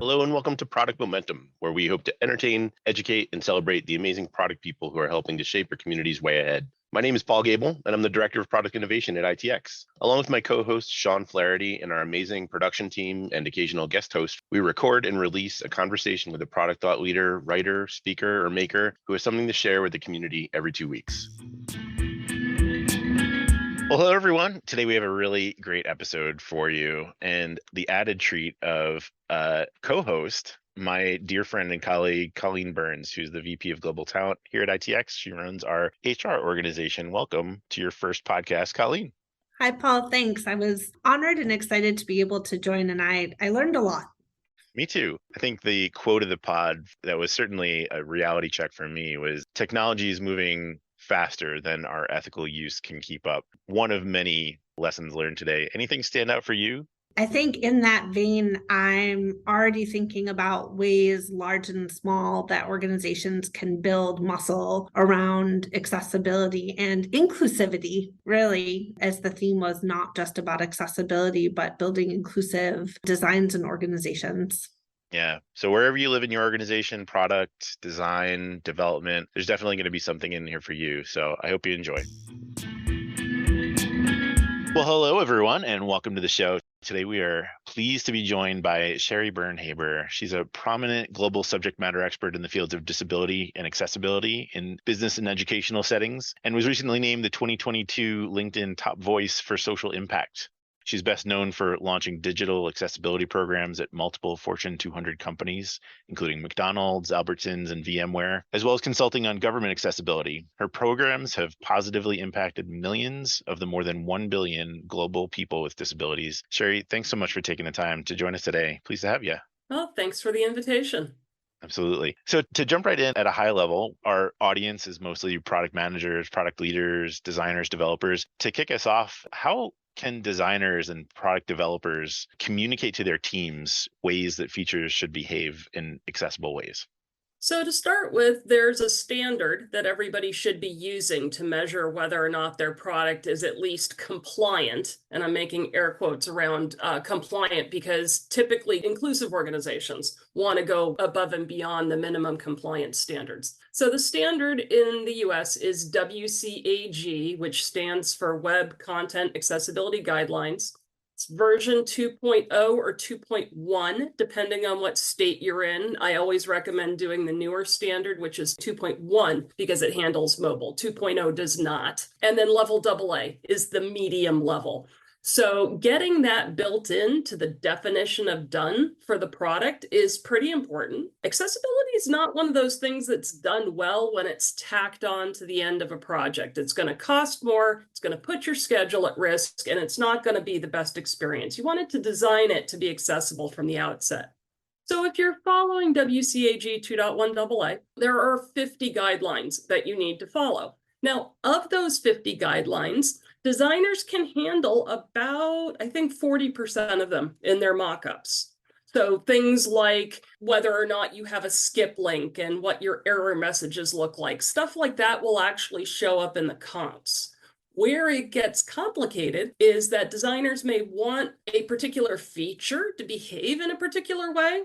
Hello and welcome to Product Momentum, where we hope to entertain, educate, and celebrate the amazing product people who are helping to shape your community's way ahead. My name is Paul Gable, and I'm the Director of Product Innovation at ITX. Along with my co-host, Sean Flaherty, and our amazing production team and occasional guest host, we record and release a conversation with a product thought leader, writer, speaker, or maker who has something to share with the community every 2 weeks. Well, hello, everyone. Today we have a really great episode for you and the added treat of co-host, my dear friend and colleague, Colleen Burns, who's the VP of Global Talent here at ITX. She runs our HR organization. Welcome to your first podcast, Colleen. Hi, Paul. Thanks. I was honored and excited to be able to join, and I learned a lot. Me too. I think the quote of the pod that was certainly a reality check for me was technology is moving faster than our ethical use can keep up. One of many lessons learned today. Anything stand out for you? I think in that vein, I'm already thinking about ways, large and small, that organizations can build muscle around accessibility and inclusivity, really, as the theme was not just about accessibility, but building inclusive designs and organizations. Yeah. So wherever you live in your organization, product, design, development, there's definitely going to be something in here for you. So I hope you enjoy. Well, hello, everyone, and welcome to the show. Today, we are pleased to be joined by Sheri Byrne-Haber. She's a prominent global subject matter expert in the fields of disability and accessibility in business and educational settings, and was recently named the 2022 LinkedIn Top Voice for Social Impact. She's best known for launching digital accessibility programs at multiple Fortune 200 companies, including McDonald's, Albertsons, and VMware, as well as consulting on government accessibility. Her programs have positively impacted millions of the more than 1 billion global people with disabilities. Sheri, thanks so much for taking the time to join us today. Pleased to have you. Well, thanks for the invitation. Absolutely. So to jump right in at a high level, our audience is mostly product managers, product leaders, designers, developers. To kick us off, how can designers and product developers communicate to their teams ways that features should behave in accessible ways? So to start with, there's a standard that everybody should be using to measure whether or not their product is at least compliant. And I'm making air quotes around compliant because typically inclusive organizations want to go above and beyond the minimum compliance standards. So the standard in the US is WCAG, which stands for Web Content Accessibility Guidelines. It's version 2.0 or 2.1, depending on what state you're in. I always recommend doing the newer standard, which is 2.1, because it handles mobile. 2.0 does not. And then level AA is the medium level. So getting that built into the definition of done for the product is pretty important. Accessibility is not one of those things that's done well when it's tacked on to the end of a project. It's going to cost more, it's going to put your schedule at risk, and it's not going to be the best experience. You wanted to design it to be accessible from the outset. So if you're following WCAG 2.1 AA, there are 50 guidelines that you need to follow. Now, of those 50 guidelines, designers can handle about, I think, 40% of them in their mockups. So things like whether or not you have a skip link and what your error messages look like, stuff like that will actually show up in the comps. Where it gets complicated is that designers may want a particular feature to behave in a particular way,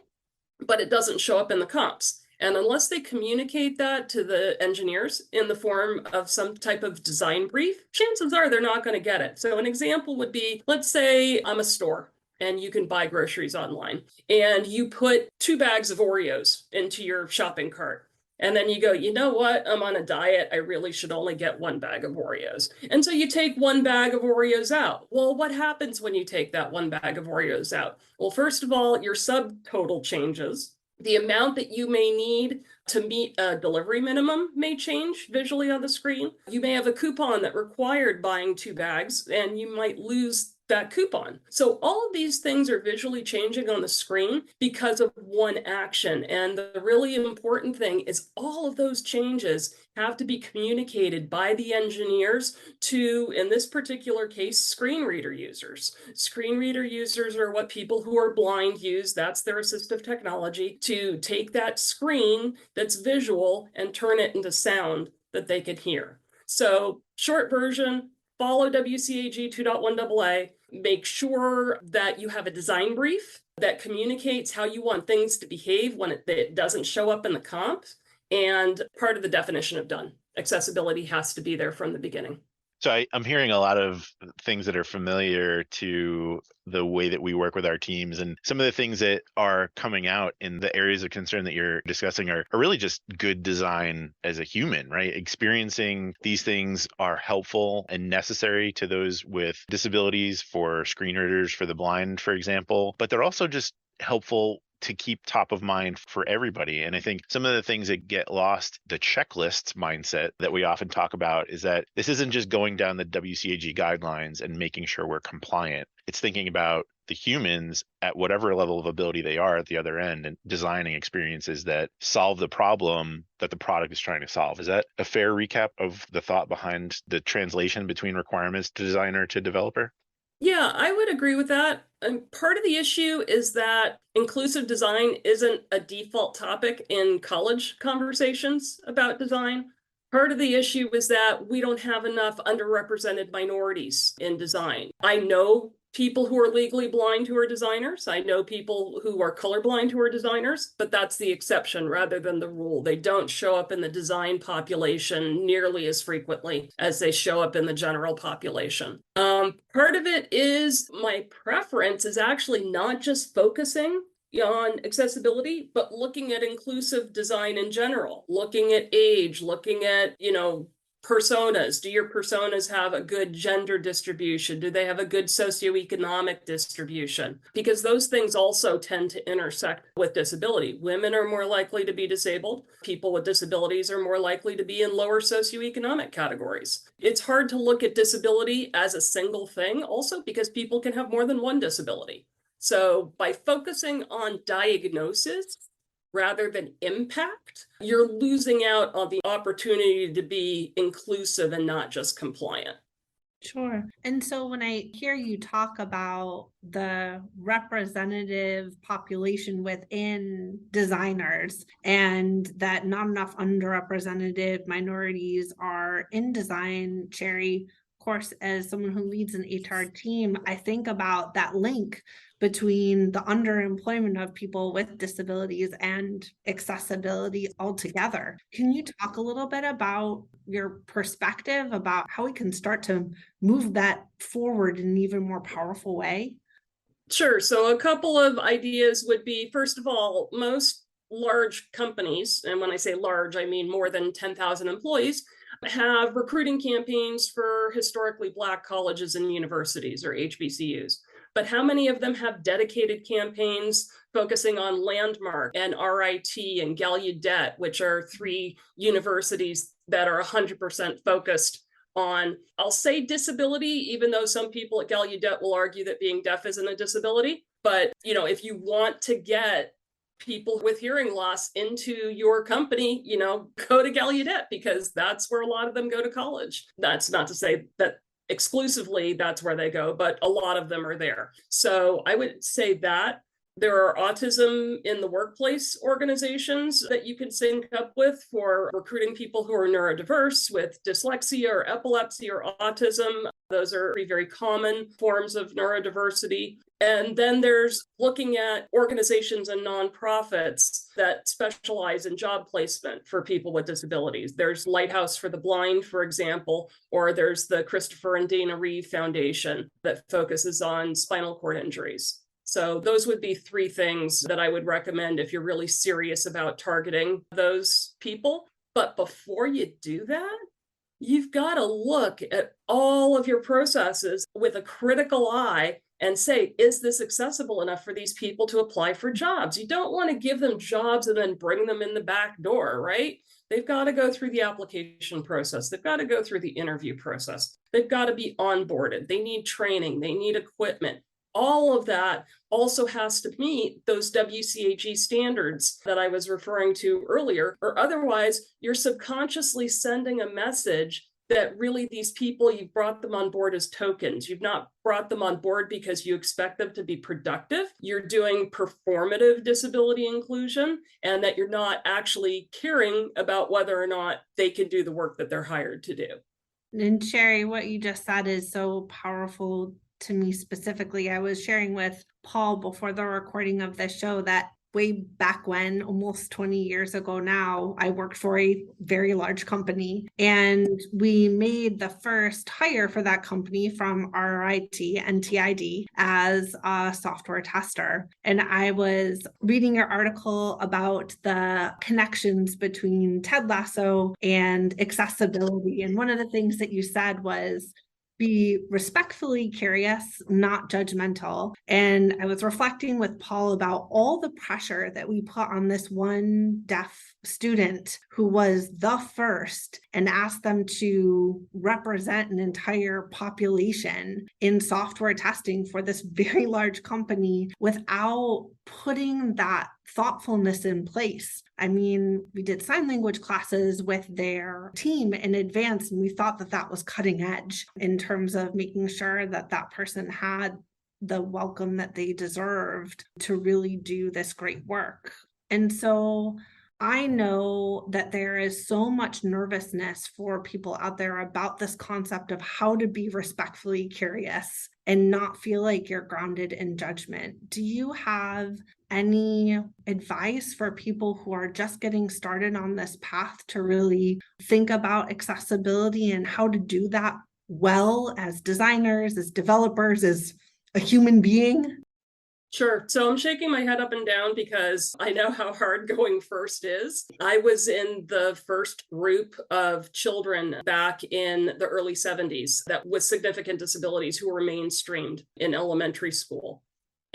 but it doesn't show up in the comps. And unless they communicate that to the engineers in the form of some type of design brief, chances are they're not going to get it. So an example would be, let's say I'm a store and you can buy groceries online and you put 2 bags of Oreos into your shopping cart. And then you go, you know what? I'm on a diet. I really should only get 1 bag of Oreos. And so you take 1 bag of Oreos out. Well, what happens when you take that 1 bag of Oreos out? Well, first of all, your subtotal changes. The amount that you may need to meet a delivery minimum may change visually on the screen. You may have a coupon that required buying 2 bags, and you might lose that coupon. So all of these things are visually changing on the screen because of one action. And the really important thing is all of those changes have to be communicated by the engineers to, in this particular case, screen reader users. Screen reader users are what people who are blind use. That's their assistive technology to take that screen that's visual and turn it into sound that they can hear. So short version, follow WCAG 2.1 AA, make sure that you have a design brief that communicates how you want things to behave when it doesn't show up in the comp. And part of the definition of done. Accessibility has to be there from the beginning. So I'm hearing a lot of things that are familiar to the way that we work with our teams. And some of the things that are coming out in the areas of concern that you're discussing are really just good design as a human, right? Experiencing these things are helpful and necessary to those with disabilities, for screen readers, for the blind, for example, but they're also just helpful to keep top of mind for everybody. And I think some of the things that get lost, the checklist mindset that we often talk about, is that this isn't just going down the WCAG guidelines and making sure we're compliant. It's thinking about the humans at whatever level of ability they are at the other end and designing experiences that solve the problem that the product is trying to solve. Is that a fair recap of the thought behind the translation between requirements to designer to developer? Yeah, I would agree with that. And part of the issue is that inclusive design isn't a default topic in college conversations about design. Part of the issue is that we don't have enough underrepresented minorities in design. I know people who are legally blind who are designers. I know people who are colorblind who are designers, but that's the exception rather than the rule. They don't show up in the design population nearly as frequently as they show up in the general population. Part of it is my preference is actually not just focusing on accessibility, but looking at inclusive design in general, looking at age, looking at, personas. Do your personas have a good gender distribution? Do they have a good socioeconomic distribution? Because those things also tend to intersect with disability. Women are more likely to be disabled. People with disabilities are more likely to be in lower socioeconomic categories. It's hard to look at disability as a single thing also because people can have more than one disability. So by focusing on diagnosis rather than impact, you're losing out on the opportunity to be inclusive and not just compliant. Sure. And so when I hear you talk about the representative population within designers and that not enough underrepresented minorities are in design, Sheri, of course, as someone who leads an HR team, I think about that link between the underemployment of people with disabilities and accessibility altogether. Can you talk a little bit about your perspective about how we can start to move that forward in an even more powerful way? Sure. So a couple of ideas would be, first of all, most large companies, and when I say large, I mean more than 10,000 employees, have recruiting campaigns for historically Black colleges and universities, or HBCUs. But how many of them have dedicated campaigns focusing on Landmark and RIT and Gallaudet, which are three universities that are 100% focused on, I'll say disability, even though some people at Gallaudet will argue that being deaf isn't a disability. But, if you want to get people with hearing loss into your company, go to Gallaudet because that's where a lot of them go to college. That's not to say that exclusively that's where they go, but a lot of them are there. So I would say that there are autism in the workplace organizations that you can sync up with for recruiting people who are neurodiverse with dyslexia or epilepsy or autism. Those are very common forms of neurodiversity. And then there's looking at organizations and nonprofits that specialize in job placement for people with disabilities. There's Lighthouse for the Blind, for example, or there's the Christopher and Dana Reeve Foundation that focuses on spinal cord injuries. So those would be three things that I would recommend if you're really serious about targeting those people. But before you do that, you've got to look at all of your processes with a critical eye and say, is this accessible enough for these people to apply for jobs? You don't want to give them jobs and then bring them in the back door, right? They've got to go through the application process. They've got to go through the interview process. They've got to be onboarded. They need training. They need equipment. All of that also has to meet those WCAG standards that I was referring to earlier, or otherwise you're subconsciously sending a message that really these people, you've brought them on board as tokens. You've not brought them on board because you expect them to be productive. You're doing performative disability inclusion, and that you're not actually caring about whether or not they can do the work that they're hired to do. And Sheri, what you just said is so powerful to me specifically. I was sharing with Paul before the recording of this show that way back when, almost 20 years ago now, I worked for a very large company, and we made the first hire for that company from RIT and TID as a software tester. And I was reading your article about the connections between Ted Lasso and accessibility. And one of the things that you said was, be respectfully curious, not judgmental. And I was reflecting with Paul about all the pressure that we put on this one deaf student who was the first, and asked them to represent an entire population in software testing for this very large company without putting that thoughtfulness in place. I mean, we did sign language classes with their team in advance, and we thought that that was cutting edge in terms of making sure that that person had the welcome that they deserved to really do this great work. And so I know that there is so much nervousness for people out there about this concept of how to be respectfully curious and not feel like you're grounded in judgment. Do you have any advice for people who are just getting started on this path to really think about accessibility and how to do that well as designers, as developers, as a human being? Sure. So I'm shaking my head up and down because I know how hard going first is. I was in the first group of children back in the early 70s that with significant disabilities who were mainstreamed in elementary school.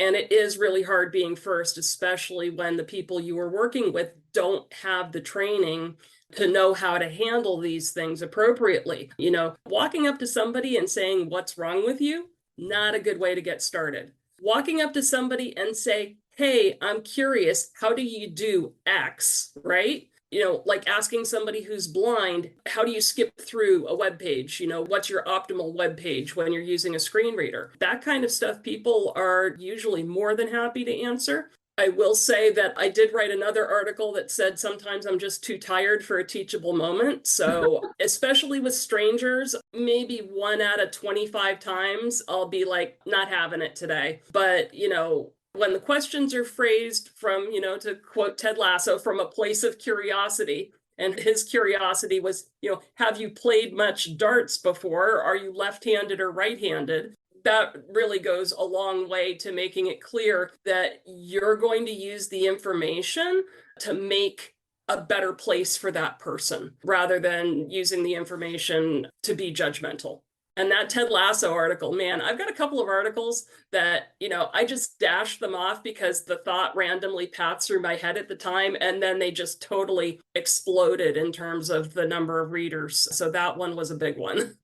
And it is really hard being first, especially when the people you are working with don't have the training to know how to handle these things appropriately. You know, walking up to somebody and saying, "What's wrong with you?" Not a good way to get started. Walking up to somebody and say, "Hey, I'm curious, how do you do X?" Right? You know, like asking somebody who's blind, how do you skip through a web page? You know, what's your optimal web page when you're using a screen reader? That kind of stuff people are usually more than happy to answer. I will say that I did write another article that said sometimes I'm just too tired for a teachable moment. So, especially with strangers, maybe 1 out of 25 times I'll be like, not having it today. But, you know, when the questions are phrased from, you know, to quote Ted Lasso, from a place of curiosity, and his curiosity was, you know, have you played much darts before? Are you left-handed or right-handed? That really goes a long way to making it clear that you're going to use the information to make a better place for that person rather than using the information to be judgmental. And that Ted Lasso article, man, I've got a couple of articles that, you know, I just dashed them off because the thought randomly passed through my head at the time, and then they just totally exploded in terms of the number of readers. So that one was a big one.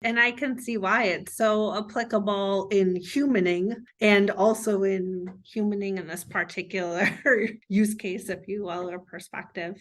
And I can see why it's so applicable in humaning, and also in humaning in this particular use case, if you will, or perspective.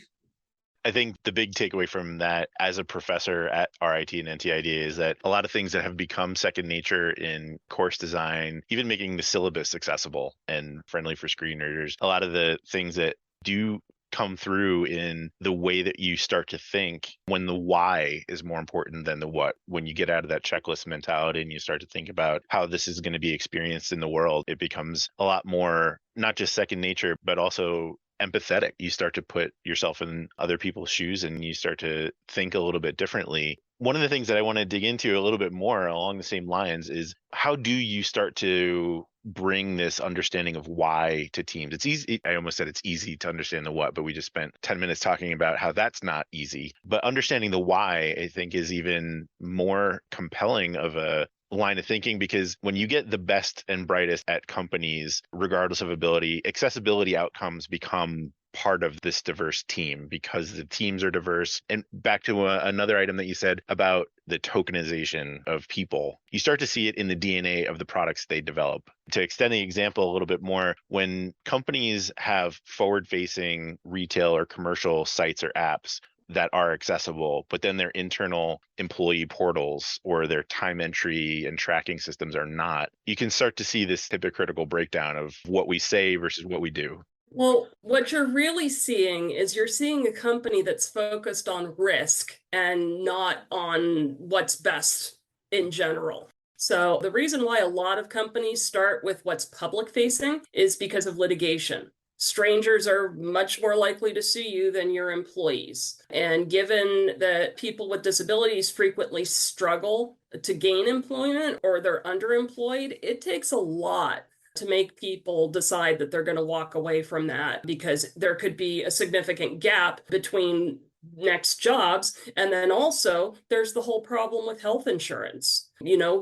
I think the big takeaway from that as a professor at RIT and NTID is that a lot of things that have become second nature in course design, even making the syllabus accessible and friendly for screen readers, a lot of the things that do come through in the way that you start to think when the why is more important than the what. When you get out of that checklist mentality and you start to think about how this is going to be experienced in the world, it becomes a lot more not just second nature, but also empathetic. You start to put yourself in other people's shoes and you start to think a little bit differently. One of the things that I want to dig into a little bit more along the same lines is, how do you start to bring this understanding of why to teams? It's easy. I almost said it's easy to understand the what, but we just spent 10 minutes talking about how that's not easy. But understanding the why, I think, is even more compelling of a line of thinking, because when you get the best and brightest at companies, regardless of ability, accessibility outcomes become part of this diverse team because the teams are diverse. And back to another item that you said about the tokenization of people, you start to see it in the DNA of the products they develop. To extend the example a little bit more, when companies have forward-facing retail or commercial sites or apps that are accessible, but then their internal employee portals or their time entry and tracking systems are not, you can start to see this hypocritical breakdown of what we say versus what we do. Well, what you're really seeing is you're seeing a company that's focused on risk and not on what's best in general. So the reason why a lot of companies start with what's public facing is because of litigation. Strangers are much more likely to sue you than your employees. And given that people with disabilities frequently struggle to gain employment or they're underemployed, it takes a lot to make people decide that they're going to walk away from that, because there could be a significant gap between next jobs. And then also there's the whole problem with health insurance.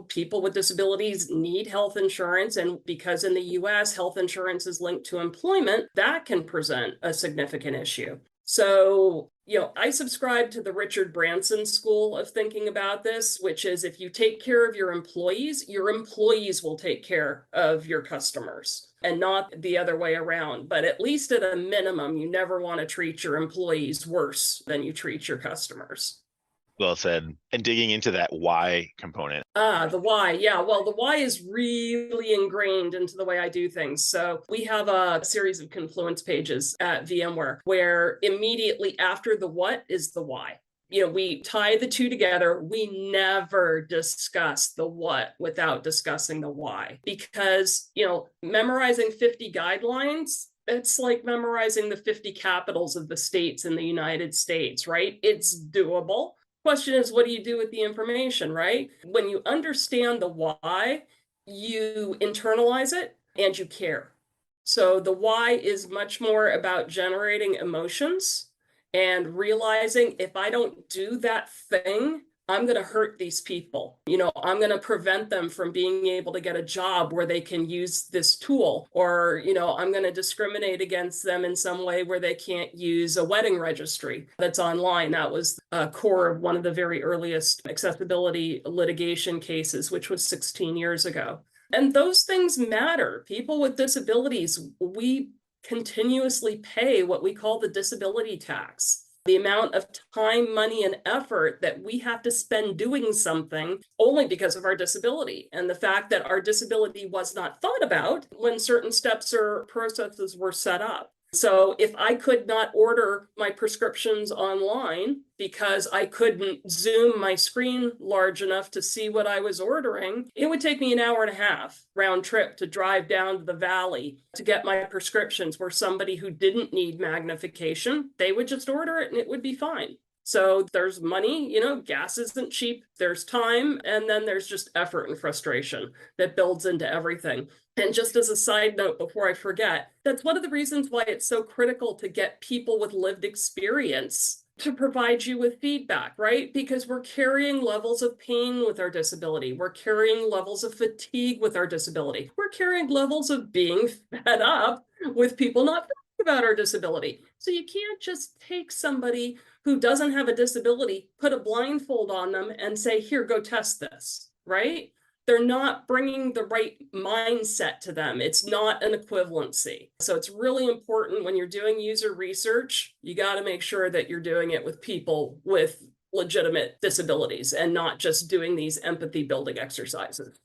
People with disabilities need health insurance. And because in the US, health insurance is linked to employment, that can present a significant issue. So, I subscribe to the Richard Branson school of thinking about this, which is if you take care of your employees will take care of your customers, and not the other way around. But at least at a minimum, you never want to treat your employees worse than you treat your customers. Well said. And digging into that why component. The why. Yeah. Well, the why is really ingrained into the way I do things. So we have a series of Confluence pages at VMware where immediately after the what is the why. We tie the two together. We never discuss the what without discussing the why, because, memorizing 50 guidelines, it's like memorizing the 50 capitals of the states in the United States, right? It's doable. Question is, what do you do with the information, right? When you understand the why, you internalize it and you care. So the why is much more about generating emotions and realizing if I don't do that thing, I'm going to hurt these people. I'm going to prevent them from being able to get a job where they can use this tool, or, I'm going to discriminate against them in some way where they can't use a wedding registry that's online. That was a core of one of the very earliest accessibility litigation cases, which was 16 years ago. And those things matter. People with disabilities, we continuously pay what we call the disability tax. The amount of time, money, and effort that we have to spend doing something only because of our disability, and the fact that our disability was not thought about when certain steps or processes were set up. So if I could not order my prescriptions online because I couldn't zoom my screen large enough to see what I was ordering, it would take me an hour and a half round trip to drive down to the valley to get my prescriptions, where somebody who didn't need magnification, they would just order it and it would be fine. So there's money, gas isn't cheap, there's time, and then there's just effort and frustration that builds into everything. And just as a side note, before I forget, that's one of the reasons why it's so critical to get people with lived experience to provide you with feedback, right? Because we're carrying levels of pain with our disability. We're carrying levels of fatigue with our disability. We're carrying levels of being fed up with people not thinking about our disability. So you can't just take somebody who doesn't have a disability, put a blindfold on them and say, here, go test this, right? They're not bringing the right mindset to them. It's not an equivalency. So it's really important when you're doing user research, you got to make sure that you're doing it with people with legitimate disabilities and not just doing these empathy building exercises.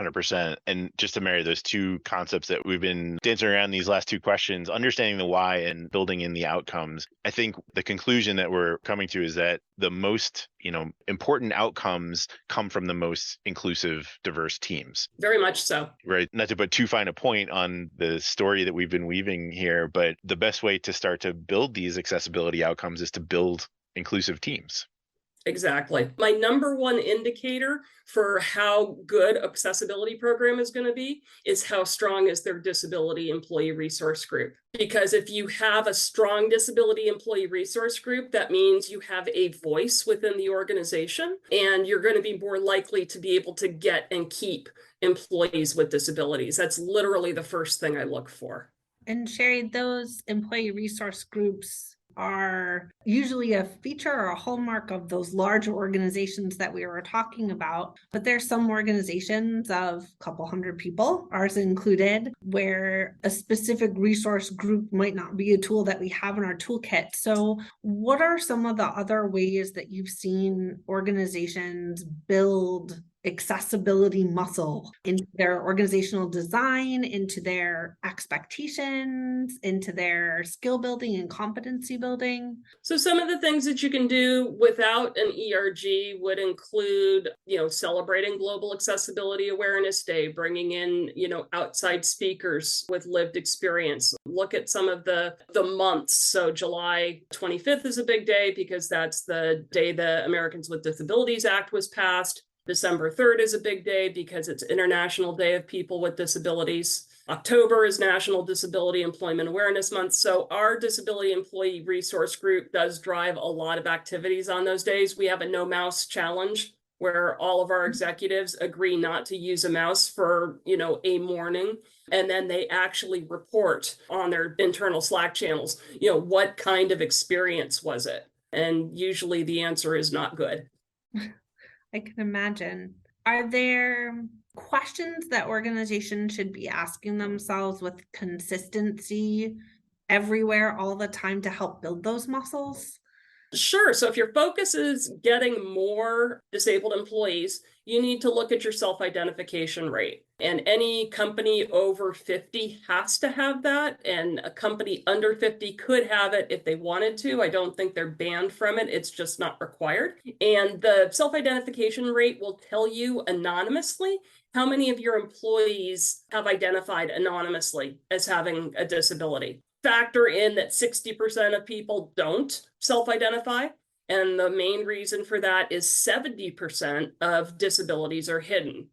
100%. And just to marry those two concepts that we've been dancing around these last two questions, understanding the why and building in the outcomes, I think the conclusion that we're coming to is that the most, important outcomes come from the most inclusive, diverse teams. Very much so. Right. Not to put too fine a point on the story that we've been weaving here, but the best way to start to build these accessibility outcomes is to build inclusive teams. Exactly. My number one indicator for how good accessibility program is going to be is how strong is their disability employee resource group. Because if you have a strong disability employee resource group, that means you have a voice within the organization, and you're going to be more likely to be able to get and keep employees with disabilities. That's literally the first thing I look for. And Sheri, those employee resource groups are usually a feature or a hallmark of those large organizations that we were talking about. But there's some organizations of a couple hundred people, ours included, where a specific resource group might not be a tool that we have in our toolkit. So what are some of the other ways that you've seen organizations build accessibility muscle into their organizational design, into their expectations, into their skill building and competency building? So some of the things that you can do without an ERG would include, celebrating Global Accessibility Awareness Day, bringing in, outside speakers with lived experience. Look at some of the months. So July 25th is a big day because that's the day the Americans with Disabilities Act was passed. December 3rd is a big day because it's International Day of People with Disabilities. October is National Disability Employment Awareness Month. So our Disability Employee Resource Group does drive a lot of activities on those days. We have a no mouse challenge where all of our executives agree not to use a mouse for, a morning. And then they actually report on their internal Slack channels, what kind of experience was it? And usually the answer is not good. I can imagine. Are there questions that organizations should be asking themselves with consistency everywhere all the time to help build those muscles? Sure. So if your focus is getting more disabled employees, you need to look at your self-identification rate. And any company over 50 has to have that. And a company under 50 could have it if they wanted to. I don't think they're banned from it. It's just not required. And the self-identification rate will tell you anonymously how many of your employees have identified anonymously as having a disability. Factor in that 60% of people don't self-identify. And the main reason for that is 70% of disabilities are hidden.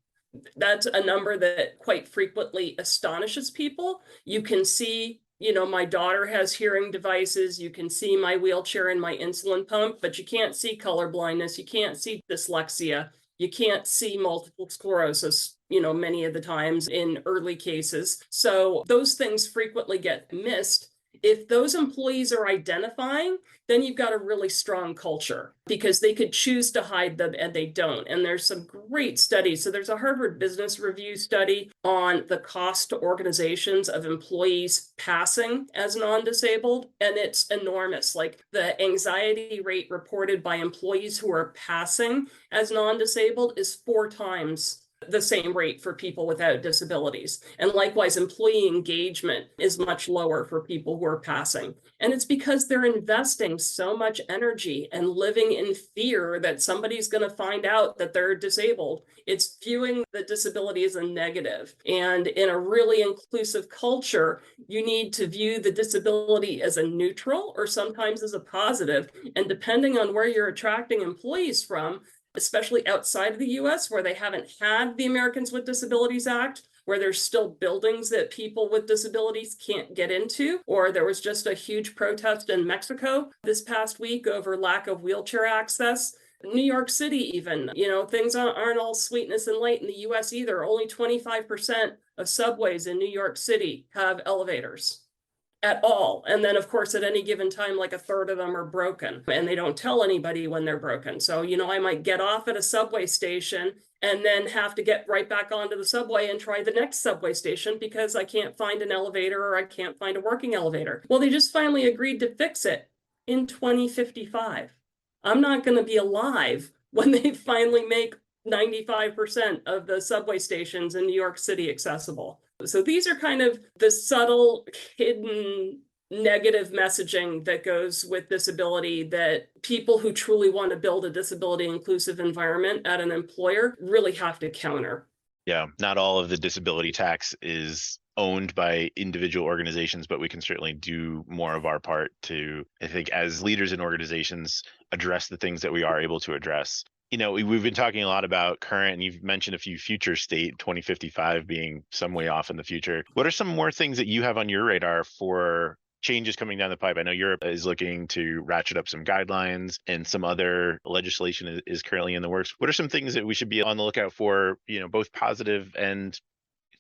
That's a number that quite frequently astonishes people. You can see, my daughter has hearing devices. You can see my wheelchair and my insulin pump, but you can't see color blindness. You can't see dyslexia. You can't see multiple sclerosis, many of the times in early cases. So those things frequently get missed. If those employees are identifying, then you've got a really strong culture because they could choose to hide them and they don't. And there's some great studies. So there's a Harvard Business Review study on the cost to organizations of employees passing as non-disabled, and it's enormous. Like the anxiety rate reported by employees who are passing as non-disabled is 4 times the same rate for people without disabilities. And likewise, employee engagement is much lower for people who are passing. And it's because they're investing so much energy and living in fear that somebody's going to find out that they're disabled. It's viewing the disability as a negative. And in a really inclusive culture, you need to view the disability as a neutral or sometimes as a positive. And depending on where you're attracting employees from, especially outside of the US, where they haven't had the Americans with Disabilities Act, where there's still buildings that people with disabilities can't get into, or there was just a huge protest in Mexico this past week over lack of wheelchair access. New York City even, things aren't all sweetness and light in the US either. Only 25% of subways in New York City have elevators at all. And then, of course, at any given time, like 1/3 of them are broken and they don't tell anybody when they're broken. So, I might get off at a subway station and then have to get right back onto the subway and try the next subway station because I can't find an elevator or I can't find a working elevator. Well, they just finally agreed to fix it in 2055. I'm not going to be alive when they finally make 95% of the subway stations in New York City accessible. So these are kind of the subtle, hidden negative messaging that goes with disability that people who truly want to build a disability inclusive environment at an employer really have to counter. Yeah, not all of the disability tax is owned by individual organizations, but we can certainly do more of our part to, I think, as leaders in organizations, address the things that we are able to address. We've been talking a lot about current, and you've mentioned a few future state, 2055 being some way off in the future. What are some more things that you have on your radar for changes coming down the pipe? I know Europe is looking to ratchet up some guidelines and some other legislation is currently in the works. What are some things that we should be on the lookout for, both positive and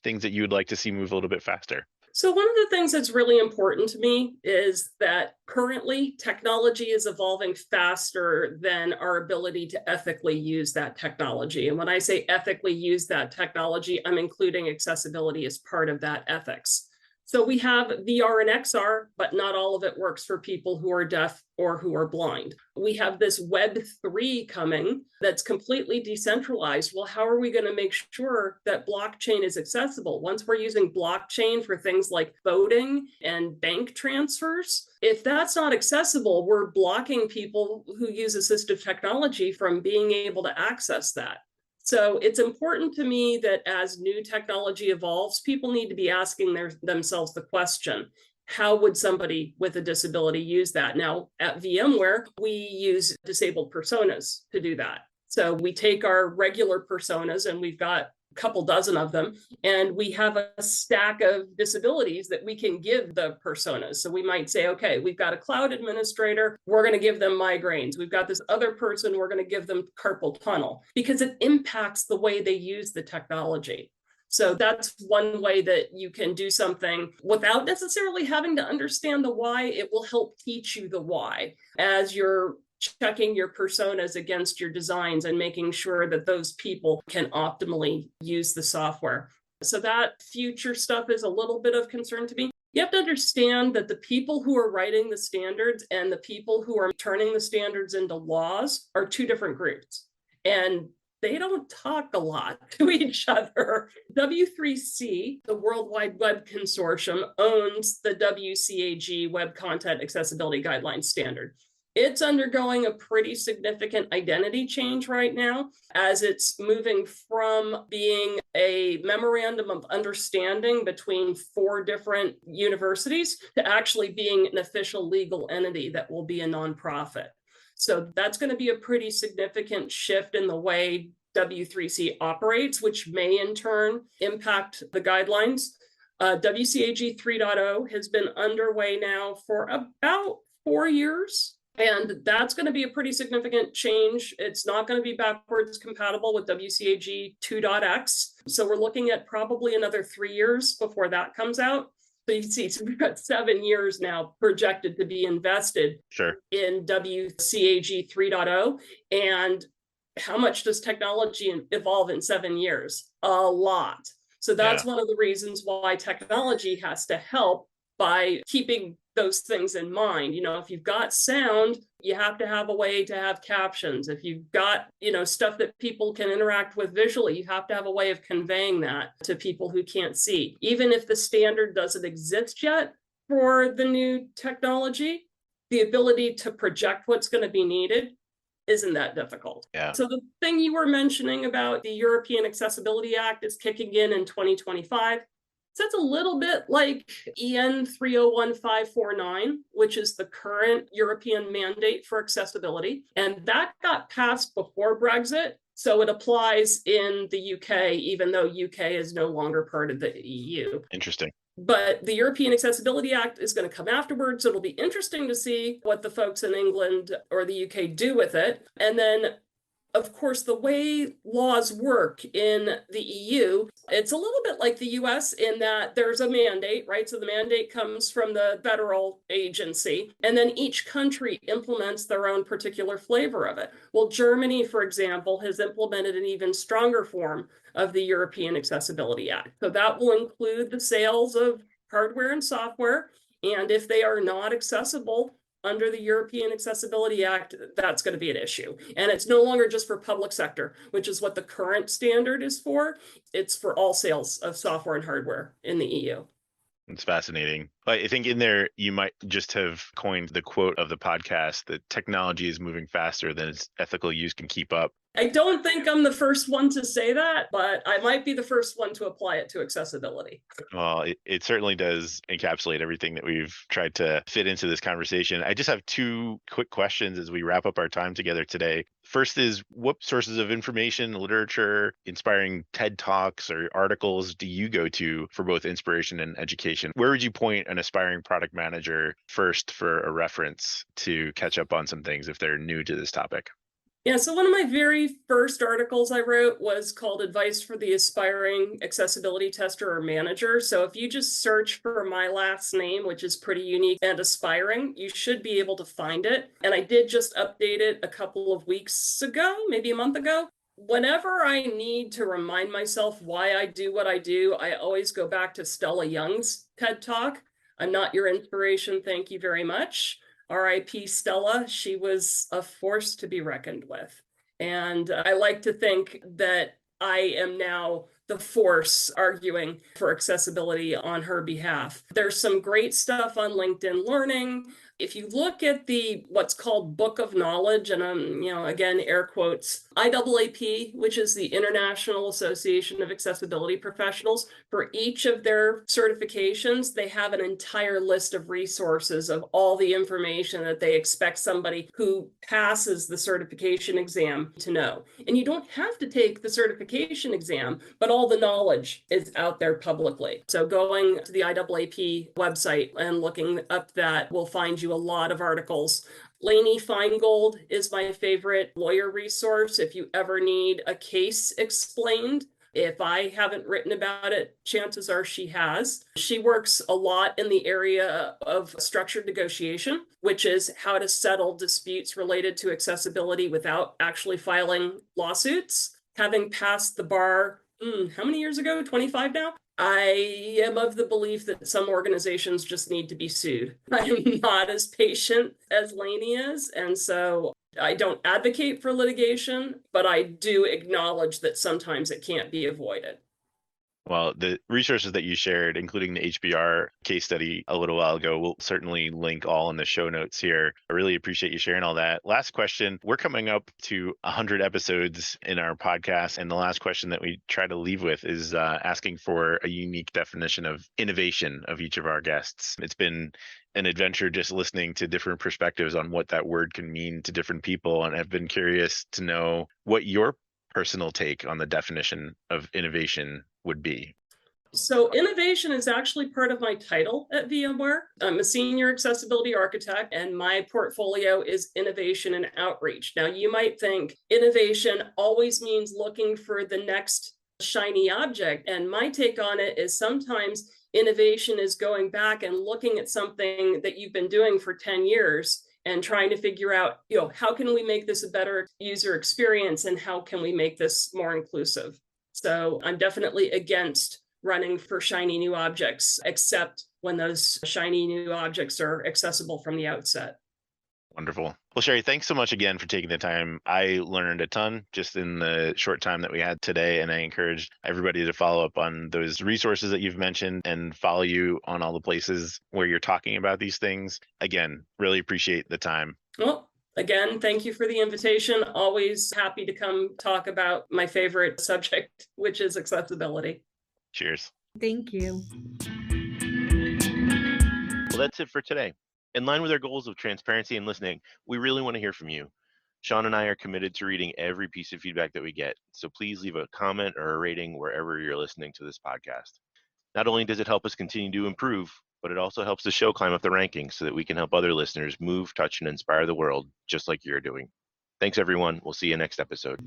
things that you would like to see move a little bit faster? So one of the things that's really important to me is that currently technology is evolving faster than our ability to ethically use that technology. And when I say ethically use that technology, I'm including accessibility as part of that ethics. So we have VR and XR, but not all of it works for people who are deaf or who are blind. We have this Web3 coming that's completely decentralized. Well, how are we going to make sure that blockchain is accessible? Once we're using blockchain for things like voting and bank transfers, if that's not accessible, we're blocking people who use assistive technology from being able to access that. So it's important to me that as new technology evolves, people need to be asking themselves the question, how would somebody with a disability use that? Now, at VMware, we use disabled personas to do that. So we take our regular personas, and we've got a couple dozen of them, and we have a stack of disabilities that we can give the personas. So we might say, okay, we've got a cloud administrator, we're going to give them migraines. We've got this other person, we're going to give them carpal tunnel, because it impacts the way they use the technology. So that's one way that you can do something without necessarily having to understand the why. It will help teach you the why as you're checking your personas against your designs and making sure that those people can optimally use the software. So that future stuff is a little bit of concern to me. You have to understand that the people who are writing the standards and the people who are turning the standards into laws are two different groups. And they don't talk a lot to each other. W3C, the World Wide Web Consortium, owns the WCAG Web Content Accessibility Guidelines Standard. It's undergoing a pretty significant identity change right now, as it's moving from being a memorandum of understanding between 4 different universities to actually being an official legal entity that will be a nonprofit. So that's going to be a pretty significant shift in the way W3C operates, which may in turn impact the guidelines. WCAG 3.0 has been underway now for about 4 years. And that's going to be a pretty significant change. It's not going to be backwards compatible with WCAG 2.x. So we're looking at probably another 3 years before that comes out. So you can see, so we've got 7 years now projected to be invested in WCAG 3.0. And how much does technology evolve in 7 years? A lot. So that's one of the reasons why technology has to help by keeping those things in mind. You know, if you've got sound, you have to have a way to have captions. If you've got, you know, stuff that people can interact with visually, you have to have a way of conveying that to people who can't see. Even if the standard doesn't exist yet for the new technology, the ability to project what's going to be needed isn't that difficult. So the thing you were mentioning about the European Accessibility Act is kicking in 2025. So that's a little bit like EN 301549, which is the current European mandate for accessibility. And that got passed before Brexit. So it applies in the UK, even though UK is no longer part of the EU. Interesting. But the European Accessibility Act is going to come afterwards. So it'll be interesting to see what the folks in England or the UK do with it. And then, of course, the way laws work in the EU, it's a little bit like the US in that there's a mandate, right? So the mandate comes from the federal agency, and then each country implements their own particular flavor of it. Well, Germany, for example, has implemented an even stronger form of the European Accessibility Act. So that will include the sales of hardware and software. And if they are not accessible under the European Accessibility Act, that's going to be an issue. And it's no longer just for public sector, which is what the current standard is for. It's for all sales of software and hardware in the EU. It's fascinating. I think in there, you might just have coined the quote of the podcast that technology is moving faster than its ethical use can keep up. I don't think I'm the first one to say that, but I might be the first one to apply it to accessibility. Well, it certainly does encapsulate everything that we've tried to fit into this conversation. I just have 2 quick questions as we wrap up our time together today. First is, what sources of information, literature, inspiring TED Talks or articles do you go to for both inspiration and education? Where would you point an aspiring product manager first for a reference to catch up on some things if they're new to this topic? Yeah, so one of my very first articles I wrote was called Advice for the Aspiring Accessibility Tester or Manager. So if you just search for my last name, which is pretty unique and aspiring, you should be able to find it. And I did just update it a couple of weeks ago, maybe a month ago. Whenever I need to remind myself why I do what I do, I always go back to Stella Young's TED Talk. I'm not your inspiration, thank you very much. R.I.P. Stella, she was a force to be reckoned with. And I like to think that I am now the force arguing for accessibility on her behalf. There's some great stuff on LinkedIn Learning. If you look at the what's called Book of Knowledge, and again, air quotes, IAAP, which is the International Association of Accessibility Professionals, for each of their certifications, they have an entire list of resources of all the information that they expect somebody who passes the certification exam to know. And you don't have to take the certification exam, but all the knowledge is out there publicly. So going to the IAAP website and looking up that will find you a lot of articles. Lainey Feingold is my favorite lawyer resource if you ever need a case explained. If I haven't written about it, chances are she has. She works a lot in the area of structured negotiation, which is how to settle disputes related to accessibility without actually filing lawsuits. Having passed the bar, how many years ago? 25 now? I am of the belief that some organizations just need to be sued. I'm not as patient as Lainey is, and so I don't advocate for litigation, but I do acknowledge that sometimes it can't be avoided. Well, the resources that you shared, including the HBR case study a little while ago, we'll certainly link all in the show notes here. I really appreciate you sharing all that. Last question. We're coming up to 100 episodes in our podcast. And the last question that we try to leave with is asking for a unique definition of innovation of each of our guests. It's been an adventure just listening to different perspectives on what that word can mean to different people. And I've been curious to know what your personal take on the definition of innovation would be. So innovation is actually part of my title at VMware. I'm a senior accessibility architect, and my portfolio is innovation and outreach. Now, you might think innovation always means looking for the next shiny object. And my take on it is sometimes innovation is going back and looking at something that you've been doing for 10 years and trying to figure out, how can we make this a better user experience and how can we make this more inclusive? So I'm definitely against running for shiny new objects, except when those shiny new objects are accessible from the outset. Wonderful. Well, Sheri, thanks so much again for taking the time. I learned a ton just in the short time that we had today, and I encourage everybody to follow up on those resources that you've mentioned and follow you on all the places where you're talking about these things. Again, really appreciate the time. Well, again, thank you for the invitation. Always happy to come talk about my favorite subject, which is accessibility. Cheers. Thank you. Well, that's it for today. In line with our goals of transparency and listening, we really want to hear from you. Sean and I are committed to reading every piece of feedback that we get, so please leave a comment or a rating wherever you're listening to this podcast. Not only does it help us continue to improve, but it also helps the show climb up the rankings so that we can help other listeners move, touch, and inspire the world, just like you're doing. Thanks, everyone. We'll see you next episode.